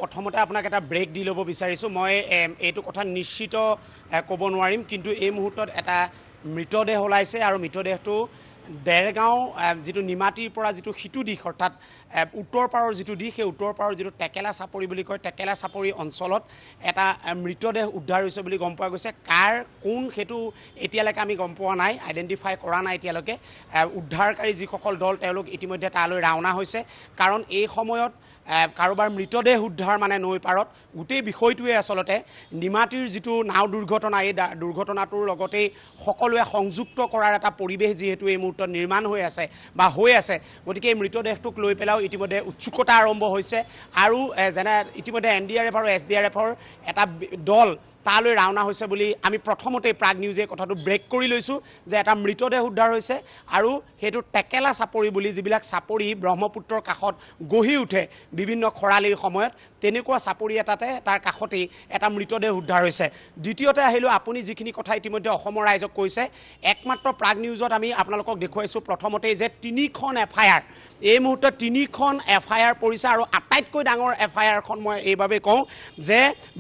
প্ৰথমতে আপোনাক এটা ব্ৰেক দি ল'ব বিচাৰিছোঁ মই এইটো কথা নিশ্চিত ক'ব নোৱাৰিম কিন্তু এই মুহূৰ্তত এটা মৃতদেহ ওলাইছে আৰু মৃতদেহটো দেৰগাঁও যিটো নিমাতীৰ পৰা যিটো সিটো দিশ অৰ্থাৎ উত্তৰ পাৰৰ যিটো দিশ সেই উত্তৰ পাৰৰ যিটো টেকেলা চাপৰি বুলি কয় টেকেলা চাপৰি অঞ্চলত এটা মৃতদেহ উদ্ধাৰ হৈছে বুলি গম পোৱা গৈছে কাৰ কোন সেইটো এতিয়ালৈকে আমি গম পোৱা নাই আইডেণ্টিফাই কৰা নাই এতিয়ালৈকে উদ্ধাৰকাৰী যিসকল দল তেওঁলোক ইতিমধ্যে তালৈ ৰাওনা হৈছে কাৰণ এই সময়ত কাৰোবাৰ মৃতদেহ উদ্ধাৰ মানে নৈ পাৰত গোটেই বিষয়টোৱে আচলতে নিমাতীৰ যিটো নাও দুৰ্ঘটনা এই দুৰ্ঘটনাটোৰ লগতেই সকলোৱে সংযুক্ত কৰাৰ এটা পৰিৱেশ যিহেতু এই মুহূৰ্তত নিৰ্মাণ হৈ আছে বা হৈ আছে গতিকে এই মৃতদেহটোক লৈ পেলাও ইতিমধ্যে উৎসুকতা আৰম্ভ হৈছে আৰু যেনে ইতিমধ্যে NDRF আৰু SDRFৰ এটা দল তালৈ ৰাওনা হৈছে বুলি আমি প্ৰথমতে প্ৰাগ নিউজে কথাটো ব্ৰেক কৰি লৈছোঁ যে এটা মৃতদেহ উদ্ধাৰ হৈছে আৰু সেইটো টেকেলা চাপৰি বুলি যিবিলাক চাপৰি ব্ৰহ্মপুত্ৰৰ কাষত গঢ়ি উঠে বিভিন্ন খৰালিৰ সময়ত তেনেকুৱা চাপৰি এটাতে তাৰ কাষতেই এটা মৃতদেহ উদ্ধাৰ হৈছে দ্বিতীয়তে আহিলোঁ আপুনি যিখিনি কথা ইতিমধ্যে অসমৰ ৰাইজক কৈছে একমাত্ৰ প্ৰাগ নিউজত আমি আপোনালোকক দেখুৱাইছোঁ প্ৰথমতেই যে 3খন FIR এই মুহূৰ্তত 3খন FIR পৰিছে আৰু আটাইতকৈ ডাঙৰ FIRখন মই এইভাবে কওঁ যে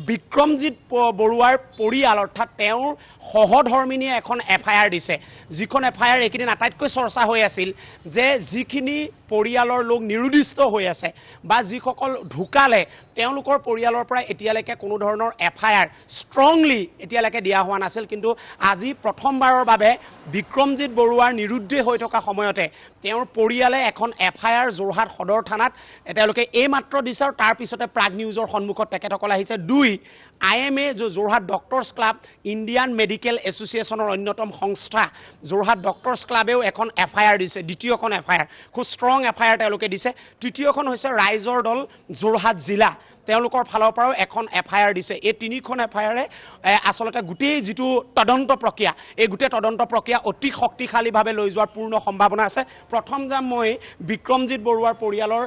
বিক্ৰমজিৎ বৰুৱাৰ পৰিয়াল অৰ্থাৎ তেওঁৰ সহধৰ্মিনীয়ে এখন FIR দিছে যিখন FIR এইকেইদিন আটাইতকৈ চৰ্চা হৈ আছিল যে যিখিনি পৰিয়ালৰ লোক নিৰুদ্দিষ্ট হৈ আছে বা যিসকল ঢুকালে তেওঁলোকৰ পৰিয়ালৰ পৰা এতিয়ালৈকে কোনো ধৰণৰ FIR ষ্ট্ৰংলি এতিয়ালৈকে দিয়া হোৱা নাছিল কিন্তু আজি প্ৰথমবাৰৰ বাবে বিক্ৰমজিৎ বৰুৱাৰ নিৰুদ্দেশ হৈ থকা সময়তে তেওঁৰ পৰিয়ালে এখন FIR যোৰহাট সদৰ থানাত তেওঁলোকে এইমাত্ৰ দিছে আৰু তাৰ পিছতে প্ৰাগ নিউজৰ সন্মুখত তেখেতসকল আহিছে 2 IMA Jorhat doctors club Indian medical এছ'চিয়েশ্যনৰ অন্যতম সংস্থা যোৰহাট ডক্টৰ্ছ ক্লাবেও এখন FIR দিছে দ্বিতীয়খন FIR খুব ষ্ট্ৰং FIR তেওঁলোকে দিছে তৃতীয়খন হৈছে ৰাইজৰ দল যোৰহাট জিলা তেওঁলোকৰ ফালৰ পৰাও এখন FIR দিছে এই 3খন FIRে আসলতে গোটেই যিটো তদন্ত প্ৰক্ৰিয়া এই গোটেই তদন্ত প্ৰক্ৰিয়া অতি শক্তিশালীভাৱে লৈ যোৱাৰ পূৰ্ণ সম্ভাৱনা আছে প্ৰথম যাম মই বিক্ৰমজিৎ বৰুৱাৰ পৰিয়ালৰ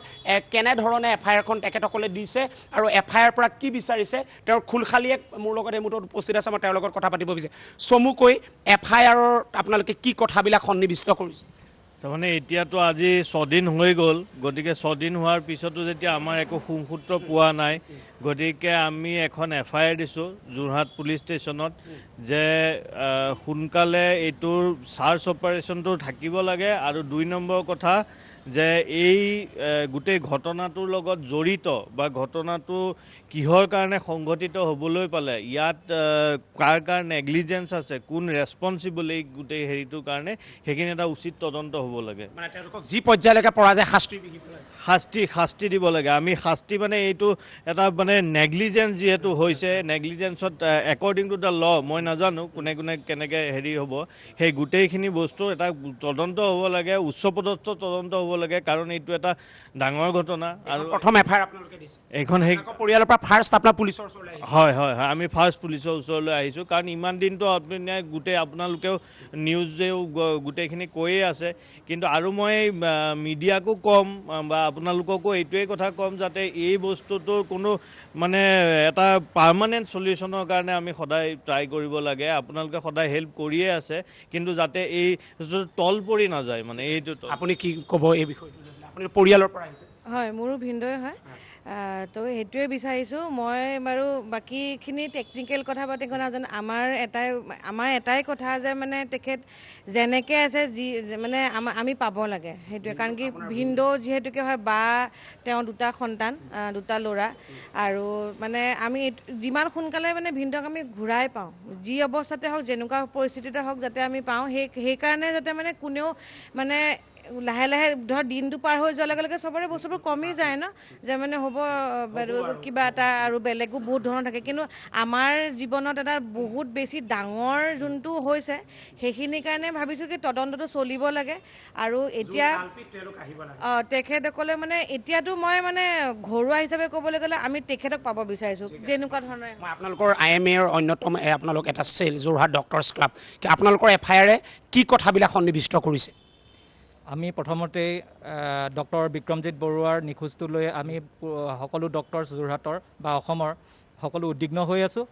কেনে ধৰণে FIRখন তেখেতসকলে দিছে আৰু FIR পৰা কি বিচাৰিছে তেওঁৰ খুলখালিয়ে মোৰ লগত এই মুহূৰ্তত উপস্থিত আছে মই তেওঁৰ লগত কথা পাতিব বিচাৰিছোঁ চমুকৈ FIRৰ আপোনালোকে কি কথাবিলাক সন্নিৱিষ্ট কৰিছে তাৰমানে এতিয়াতো আজি 6 দিন হৈ গ'ল গতিকে 6 দিন হোৱাৰ পিছতো যেতিয়া আমাৰ একো সুসূত্ৰ পোৱা নাই গতিকে আমি এখন FIR দিছোঁ যোৰহাট পুলিচ ষ্টেচনত যে সোনকালে এইটোৰ সাৰ্চ অপাৰেশ্যনটো থাকিব লাগে আৰু 2 নম্বৰ কথা যে এই গোটেই ঘটনাটোৰ লগত জড়িত বা ঘটনাটো কিহৰ কাৰণে সংঘটিত হ'বলৈ পালে ইয়াত কাৰ নেগলিজেন্স আছে কোন ৰেছপন্সিবল এই গোটেই হেৰিটোৰ কাৰণে সেইখিনি এটা উচিত তদন্ত হ'ব লাগে মানে তেওঁলোকক যি পৰ্যায়লৈকে পৰা যায় শাস্তি দিব লাগে আমি শাস্তি মানে এইটো এটা মানে নেগলিজেন্স যিহেতু হৈছে নেগলিজেন্সত একৰ্ডিং টু দ্য ল মই নাজানো কোনে কেনেকৈ হেৰি হ'ব সেই গোটেইখিনি বস্তু এটা তদন্ত হ'ব লাগে উচ্চপদস্থ তদন্ত হ'ব লাগে কাৰণ এইটো এটা ডাঙৰ ঘটনা আৰু প্ৰথম FIR আপোনালোকে দিছে এইখন সেই পৰিয়ালৰ পৰা ফাৰ্ষ্ট আপোনাৰ পুলিচৰ ওচৰলৈ আহিছে হয় আমি ফাৰ্ষ্ট পুলিচৰ ওচৰলৈ আহিছোঁ কাৰণ ইমান দিনটো আপুনি গোটেই আপোনালোকেও নিউজেও গোটেইখিনি কৈয়ে আছে কিন্তু আৰু মই মিডিয়াকো কম বা আপোনালোককো এইটোৱেই কথা কম যাতে এই বস্তুটোৰ কোনো মানে এটা পাৰ্মানেণ্ট চলিউশ্যনৰ কাৰণে আমি সদায় ট্ৰাই কৰিব লাগে আপোনালোকে সদায় হেল্প কৰিয়ে আছে কিন্তু যাতে এই তল পৰি নাযায় মানে এইটো আপুনি কি ক'ব এই বিষয়টো আপুনি পৰিয়ালৰ পৰা আহিছে হয় মোৰো ভিনদৈ হয় তো সেইটোৱে বিচাৰিছোঁ মই বাৰু বাকীখিনি টেকনিকেল কথা পাতি নাজানো আমাৰ এটাই কথা যে মানে তেখেত যেনেকৈ আছে মানে আমি পাব লাগে সেইটোৱে কাৰণ কি ভিনদৌ যিহেতুকে হয় বা তেওঁ 2টা সন্তান 2টা ল'ৰা আৰু মানে আমি যিমান সোনকালে মানে ভিনদৌক আমি ঘূৰাই পাওঁ যি অৱস্থাতে হওক যেনেকুৱা পৰিস্থিতিতে হওক যাতে আমি পাওঁ সেইকাৰণে যাতে মানে কোনেও মানে লাহে লাহে ধৰ দিনটো পাৰ হৈ যোৱাৰ লগে লগে চবৰে বস্তুবোৰ কমি যায় ন যে মানে হ'ব কিবা এটা আৰু বেলেগো বহুত ধৰণৰ থাকে কিন্তু আমাৰ জীৱনত এটা বহুত বেছি ডাঙৰ যোনটো হৈছে সেইখিনিৰ কাৰণে ভাবিছোঁ কি তদন্তটো চলিব লাগে আৰু এতিয়া তেখেতসকলে মানে এতিয়াতো মই মানে ঘৰুৱা হিচাপে ক'বলৈ গ'লে আমি তেখেতক পাব বিচাৰিছোঁ যেনেকুৱা ধৰণে মই আপোনালোকৰ IMAৰ অন্যতম আপোনালোক এটা চেল যোৰহাট ডক্টৰ্ছ ক্লাব আপোনালোকৰ FIRে কি কথাবিলাক সন্নিৱিষ্ট কৰিছে আমি প্ৰথমতে ডক্টৰ বিক্ৰমজিৎ বৰুৱাৰ নিখোজটো লৈ আমি সকলো ডক্টৰ্ছ যোৰহাটৰ বা অসমৰ সকলো উদ্বিগ্ন হৈ আছোঁ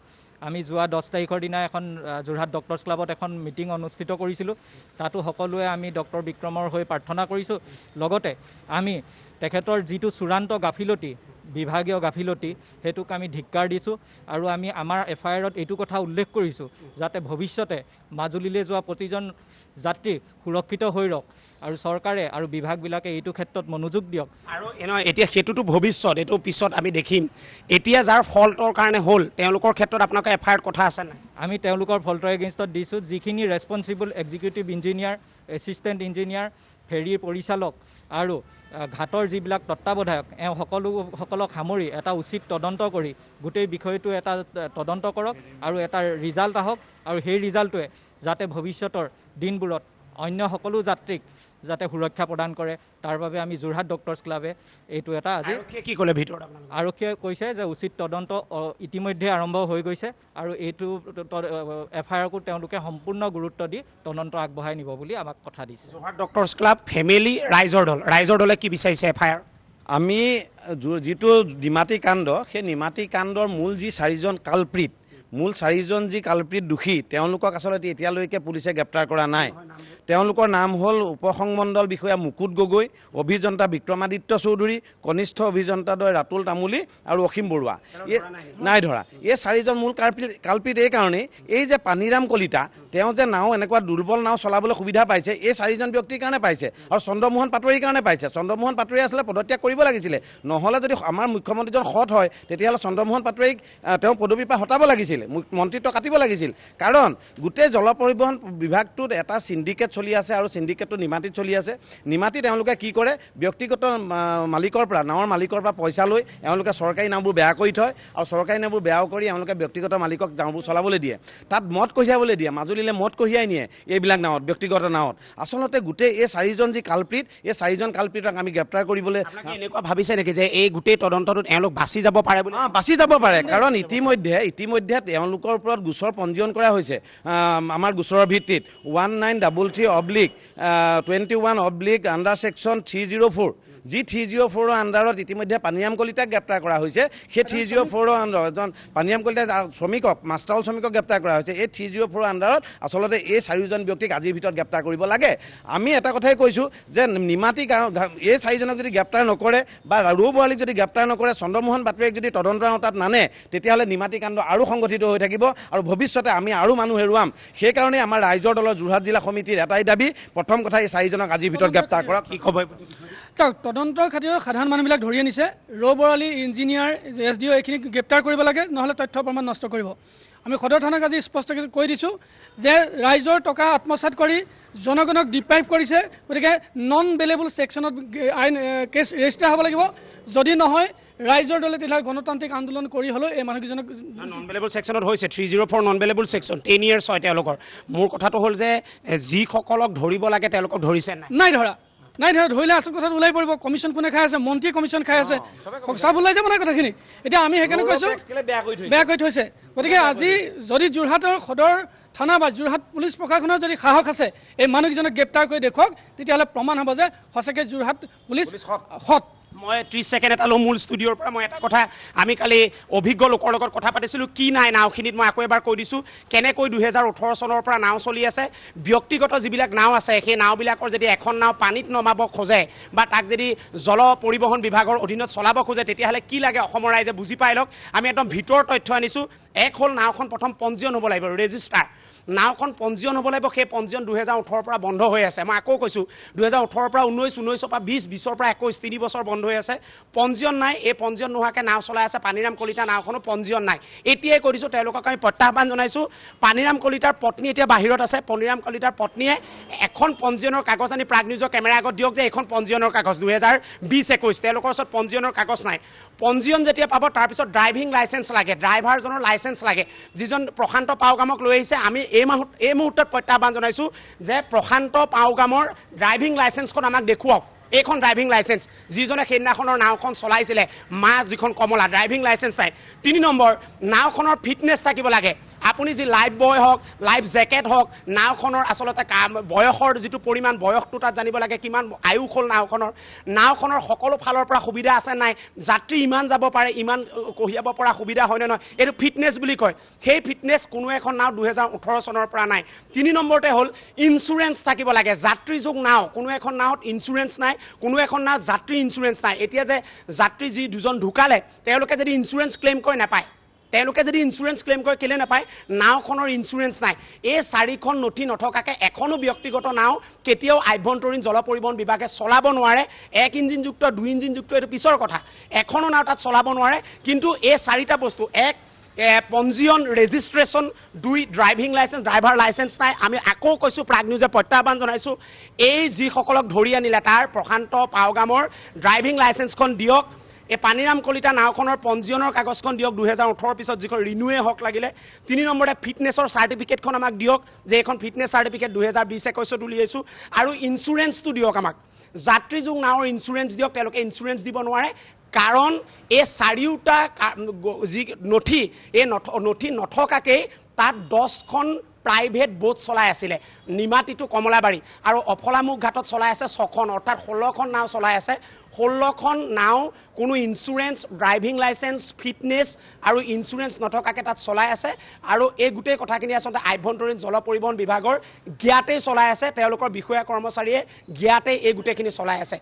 আমি যোৱা 10 তাৰিখৰ দিনা এখন যোৰহাট ডক্টৰ্ছ ক্লাবত এখন মিটিং অনুষ্ঠিত কৰিছিলোঁ তাতো সকলোৱে আমি ডক্টৰ বিক্ৰমৰ হৈ প্ৰাৰ্থনা কৰিছোঁ লগতে আমি তেখেতৰ যিটো চূড়ান্ত গাফিলতি বিভাগীয় গাফিলতি সেইটোক আমি ধিক্কাৰ দিছোঁ আৰু আমি আমাৰ এফআইআৰত এইটো কথা উল্লেখ কৰিছোঁ যাতে ভৱিষ্যতে মাজুলীলৈ যোৱা প্ৰতিজন যাত্ৰী সুৰক্ষিত হৈ ৰওক আৰু চৰকাৰে আৰু বিভাগবিলাকে এইটো ক্ষেত্ৰত মনোযোগ দিয়ক। আৰু এতিয়া সেইটোতো ভৱিষ্যত, এইটো পিছত আমি দেখিম। এতিয়া যাৰ ফল্টৰ কাৰণে হ'ল তেওঁলোকৰ ক্ষেত্ৰত আপোনালোকে এফআইআৰত কথা আছে নাই? আমি তেওঁলোকৰ ফল্টৰ এগেইনষ্টত দিছোঁ। যিখিনি responsible executive engineer, assistant engineer, ফেৰীৰ পৰিচালক আৰু ঘাটৰ যিবিলাক তত্ত্বাৱধায়ক সকলক সামৰি এটা উচিত তদন্ত কৰি গোটেই বিষয়টো এটা তদন্ত কৰক আৰু এটা ৰিজাল্ট আহক আৰু সেই ৰিজাল্টটোৱে যাতে ভৱিষ্যতৰ দিনবোৰত অন্য সকলো যাত্ৰীক যাতে সুৰক্ষা প্ৰদান কৰে তাৰ বাবে আমি যোৰহাট ডক্টৰ্ছ ক্লাবে এইটো এটা আজি কি ক'লে ভিতৰত আৰক্ষীয়ে কৈছে যে উচিত তদন্ত ইতিমধ্যে আৰম্ভ হৈ গৈছে আৰু এইটো এফআইআৰকো তেওঁলোকে সম্পূৰ্ণ গুৰুত্ব দি তদন্ত আগবঢ়াই নিব বুলি আমাক কথা দিছে। যোৰহাট ডক্টৰ্ছ ক্লাব, ফেমিলি, ৰাইজৰ দলে কি বিচাৰিছে এফআইআৰ? আমি যিটো নিমাতী কাণ্ড, সেই নিমাতী কাণ্ডৰ মূল যি 4জন কালপ্ৰিট, মূল 4জন যি কালপ্ৰিট দোষী, তেওঁলোকক আচলতে এতিয়ালৈকে পুলিচে গ্ৰেপ্তাৰ কৰা নাই। তেওঁলোকৰ নাম হ'ল উপসংমণ্ডল বিষয়া মুকুট গগৈ, অভিযন্তা বিক্ৰমাদিত্য চৌধুৰী, কনিষ্ঠ অভিযন্তাদ্বয় ৰাতুল তামুলী আৰু অসীম বৰুৱা। নাই ধৰা। এই 4জন মূল কালপ্ৰিট এই কাৰণেই, এই যে পানীৰাম কলিতা তেওঁ যে নাও এনেকুৱা দুৰ্বল নাও চলাবলৈ সুবিধা পাইছে এই 4জন ব্যক্তিৰ কাৰণে পাইছে আৰু চন্দ্ৰমোহন পাটোৱাৰীৰ কাৰণে পাইছে। চন্দ্ৰমোহন পাটোৱাৰী আচলতে পদত্যাগ কৰিব লাগিছিলে, নহ'লে যদি আমাৰ মুখ্যমন্ত্ৰীজন সৎ হয় তেতিয়াহ'লে চন্দ্ৰমোহন পাটোৱাৰীক তেওঁ পদবীৰ পৰা হটাব লাগিছিল, মন্ত্ৰিত্ব কাটিব লাগিছিল। কাৰণ গোটেই জল পৰিবহণ বিভাগটোত এটা চিণ্ডিকেট চলি আছে আৰু চিণ্ডিকেটটো নিমাতীত চলি আছে। নিমাতী তেওঁলোকে কি কৰে, ব্যক্তিগত মালিকৰ পৰা, নাৱৰ মালিকৰ পৰা পইচা লৈ এওঁলোকে চৰকাৰী নাওবোৰ বেয়া কৰি থয় আৰু চৰকাৰী নাওবোৰ বেয়া কৰি এওঁলোকে ব্যক্তিগত মালিকক নাওবোৰ চলাবলৈ দিয়ে, তাত মদ কঢ়িয়াবলৈ দিয়ে, মাজুলীলৈ মদ কঢ়িয়াই নিয়ে এইবিলাক নাৱত, ব্যক্তিগত নাৱত। আচলতে গোটেই এই 4জন যি কালপ্ৰিট, এই 4জন কালপ্ৰিটক আমি গ্ৰেপ্তাৰ কৰিবলৈ এনেকুৱা ভাবিছে নেকি যে এই গোটেই তদন্তটোত এওঁলোক বাচি যাব পাৰে বুলি? বাচি যাব পাৰে, কাৰণ ইতিমধ্যে তেওঁলোকৰ ওপৰত গোচৰ পঞ্জীয়ন কৰা হৈছে আমাৰ গোচৰৰ ভিত্তিত 1933/21/আণ্ডাৰ ছেকশ্যন 304। যি 304ৰ আণ্ডাৰত ইতিমধ্যে পানীৰাম কলিতাক গ্ৰেপ্তাৰ কৰা হৈছে। সেই 304ৰ আণ্ডাৰত এজন পানীৰাম কলিতা শ্ৰমিকক, মাষ্টাৰল শ্ৰমিকক গ্ৰেপ্তাৰ কৰা হৈছে। এই 304ৰ আণ্ডাৰত আচলতে এই 4জন ব্যক্তিক আজিৰ ভিতৰত গ্ৰেপ্তাৰ কৰিব লাগে। আমি এটা কথাই কৈছোঁ যে নিমাতী এই 4জনক যদি গ্ৰেপ্তাৰ নকৰে বা ৰৌ বৰালীক যদি গ্ৰেপ্তাৰ নকৰে, চন্দ্ৰমোহন পাটোৱাৰীক যদি তদন্তৰ আওতাত নানে, তেতিয়াহ'লে নিমাতী কাণ্ড আৰু সংগঠিত হৈ থাকিব আৰু ভৱিষ্যতে আমি আৰু মানুহ হেৰুৱাম। সেইকাৰণে আমাৰ ৰাইজৰ দলৰ যোৰহাট জিলা সমিতিৰ এটাই দাবী, প্ৰথম কথা এই 4জনক আজিৰ ভিতৰত গ্ৰেপ্তাৰ কৰক। কি খবৰ? চাওক, তদন্তৰ খাতিৰত সাধাৰণ মানুহবিলাক ধৰি আনিছে। ৰৌ বৰালী, ইঞ্জিনিয়াৰ, SDO এইখিনিক গ্ৰেপ্তাৰ কৰিব লাগে, নহ'লে তথ্য প্ৰমাণ নষ্ট কৰিব। আমি সদৰ থানাক আজি স্পষ্টকৈ কৈ দিছোঁ যে ৰাইজৰ টকা আত্মসাৎ কৰি জনগণক ডিপ্ৰাইভ কৰিছে, গতিকে নন বেলেবল ছেকশ্যনত আইন কেছ ৰেজিষ্টাৰ হ'ব লাগিব। যদি নহয় ৰাইজৰ দলে তেতিয়াহ'লে গণতান্ত্ৰিক আন্দোলন কৰি হ'লেও এই মানুহকেইজনক নন বেলেবল ছেকশ্যনত হৈছে 304 নন বেলেবল ছেকশ্যন 10 years হয় তেওঁলোকৰ। মোৰ কথাটো হ'ল যে যিসকলক ধৰিব লাগে তেওঁলোকক ধৰিছে নাই ধৰিলে আচল কথাটো ওলাই পৰিব। কমিশ্যন কোনে খাই আছে? মন্ত্ৰীয়ে কমিশ্যন খাই আছে, চব ওলাই যাব নাই কথাখিনি। এতিয়া আমি সেইকাৰণে কৈছোঁ বেয়া কৰি থৈছে। গতিকে আজি যদি যোৰহাটৰ সদৰ থানা বা যোৰহাট পুলিচ প্ৰশাসনৰ যদি সাহস আছে এই মানুহকেইজনক গ্ৰেপ্তাৰ কৰি দেখুৱাওক, তেতিয়াহ'লে প্ৰমাণ হ'ব যে সঁচাকৈ যোৰহাট পুলিচ সৎ। মই 30 ছেকেণ্ড এটা লওঁ মূল ষ্টুডিঅ'ৰ পৰা। মই এটা কথা, আমি কালি অভিজ্ঞ লোকৰ লগত কথা পাতিছিলোঁ, কি নাই নাওখিনিত মই আকৌ এবাৰ কৈ দিছোঁ কেনেকৈ 2018 চনৰ পৰা নাও চলি আছে। ব্যক্তিগত যিবিলাক নাও আছে সেই নাওবিলাকৰ যদি এখন নাও পানীত নমাব খোজে বা তাক যদি জল পৰিবহণ বিভাগৰ অধীনত চলাব খোজে, তেতিয়াহ'লে কি লাগে অসমৰ ৰাইজে বুজি পাই লওক। আমি একদম ভিতৰৰ তথ্য আনিছোঁ। এক হ'ল নাওখন প্ৰথম পঞ্জীয়ন হ'ব লাগিব, ৰেজিষ্টাৰ। নাওখন পঞ্জীয়ন হ'ব লাগিব, সেই পঞ্জীয়ন 2018 পৰা বন্ধ হৈ আছে। মই আকৌ কৈছোঁ 2018 পৰা 19, 19 পৰা 20, 20 পৰা 21, 3 বছৰ বন্ধ হৈ আছে। পঞ্জীয়ন নাই, এই পঞ্জীয়ন নোহোৱাকৈ নাও চলাই আছে পানীৰাম কলিতা। নাওখনো পঞ্জীয়ন নাই। এতিয়াই কৈ দিছোঁ, তেওঁলোকক আমি প্ৰত্যাহ্বান জনাইছোঁ। পানীৰাম কলিতাৰ পত্নী এতিয়া বাহিৰত আছে। পানীৰাম কলিতাৰ পত্নীয়ে এখন পঞ্জীয়নৰ কাগজ আনি প্ৰাগ নিউজৰ কেমেৰাৰ আগত দিয়ক যে এইখন পঞ্জীয়নৰ কাগজ 2020-21। তেওঁলোকৰ ওচৰত পঞ্জীয়নৰ কাগজ নাই। পঞ্জীয়ন যেতিয়া পাব তাৰপিছত ড্ৰাইভিং লাইচেঞ্চ লাগে, ড্ৰাইভাৰজনৰ লাইচেঞ্চ লাগে, যিজন প্ৰশান্ত পাউগামক লৈ আহিছে। আমি এই মুহূৰ্তত প্ৰত্যাহ্বান জনাইছোঁ যে প্ৰশান্ত পাউগামৰ ড্ৰাইভিং লাইচেঞ্চখন আমাক দেখুৱাওক। এইখন ড্ৰাইভিং লাইচেঞ্চ, যিজনে সেইদিনাখনৰ নাওখন চলাইছিলে, যিখন কমলা, ড্ৰাইভিং লাইচেঞ্চ নাই। 3 নম্বৰ, নাওখনৰ ফিটনেছ থাকিব লাগে। আপুনি যি লাইফ বয় হওক লাইফ জেকেট হওক নাওখনৰ আচলতে বয়সৰ যিটো পৰিমাণ বয়সটো তাত জানিব লাগে কিমান আয়ুস হ'ল নাওখনৰ সকলো ফালৰ পৰা সুবিধা আছে নাই যাত্ৰী ইমান যাব পাৰে ইমান কঢ়িয়াব পৰা সুবিধা হয়নে নহয় এইটো ফিটনেছ বুলি কয় সেই ফিটনেছ কোনো এখন নাও 2018 চনৰ পৰা নাই 3 নম্বৰতে হ'ল ইঞ্চুৰেঞ্চ থাকিব লাগে যাত্ৰীযোগ নাও কোনো এখন নাওত ইঞ্চুৰেঞ্চ নাই কোনো এখন নাওত যাত্ৰী ইঞ্চুৰেঞ্চ নাই এতিয়া যে যাত্ৰী যি দুজন ঢুকালে তেওঁলোকে যদি ইঞ্চুৰেঞ্চ ক্লেইম কৰি নাপায় তেওঁলোকে যদি ইঞ্চুৰেঞ্চ ক্লেইম কৰে কেলে নাপায় নাওখনৰ ইঞ্চুৰেঞ্চ নাই এই 4খন নথি নথকাকে এখনো ব্যক্তিগত নাও কেতিয়াও আভ্যন্তৰীণ জল পৰিবহণ বিভাগে চলাব নোৱাৰে 1 ইঞ্জিনযুক্ত 2 ইঞ্জিনযুক্ত এইটো পিছৰ কথা এখনো নাও তাত চলাব নোৱাৰে কিন্তু এই 4টা বস্তু এক পঞ্জীয়ন registration 2 driving licence driver licence নাই আমি আকৌ কৈছোঁ প্ৰাগ নিউজে প্ৰত্যাহ্বান জনাইছোঁ এই যিসকলক ধৰি আনিলে তাৰ প্ৰশান্ত পাওগামৰ ড্ৰাইভিং লাইচেন্সখন দিয়ক এই পানীৰাম কলিতা নাওখনৰ পঞ্জীয়নৰ কাগজখন দিয়ক 2018 পিছত যিখন ৰিনিউৱে হওক লাগিলে 3 নম্বৰতে ফিটনেছৰ চাৰ্টিফিকেটখন আমাক দিয়ক যে এখন ফিটনেছ চাৰ্টিফিকেট 2020-21 উলিয়াইছোঁ আৰু ইঞ্চুৰেঞ্চটো দিয়ক আমাক যাত্ৰীযোগ নাওৰ ইঞ্চুৰেঞ্চ দিয়ক তেওঁলোকে ইঞ্চুৰেঞ্চ দিব নোৱাৰে কাৰণ এই 4টা যি নথি এই নথি নথকাকেই তাত 10খন প্ৰাইভেট বোট চলাই আছিলে নিমাতী টু কমলাবাৰী আৰু অফলামুখ ঘাটত চলাই আছে 6খন অৰ্থাৎ 16খন নাও চলাই আছে 16খন নাও কোনো ইঞ্চুৰেঞ্চ ড্ৰাইভিং লাইচেন্স ফিটনেছ আৰু ইঞ্চুৰেঞ্চ নথকাকে তাত চলাই আছে আৰু এই গোটেই কথাখিনি আচলতে আভ্যন্তৰীণ জল পৰিবহণ বিভাগৰ জ্ঞাতেই চলাই আছে তেওঁলোকৰ বিষয়া কৰ্মচাৰীয়ে জ্ঞাতেই এই গোটেইখিনি চলাই আছে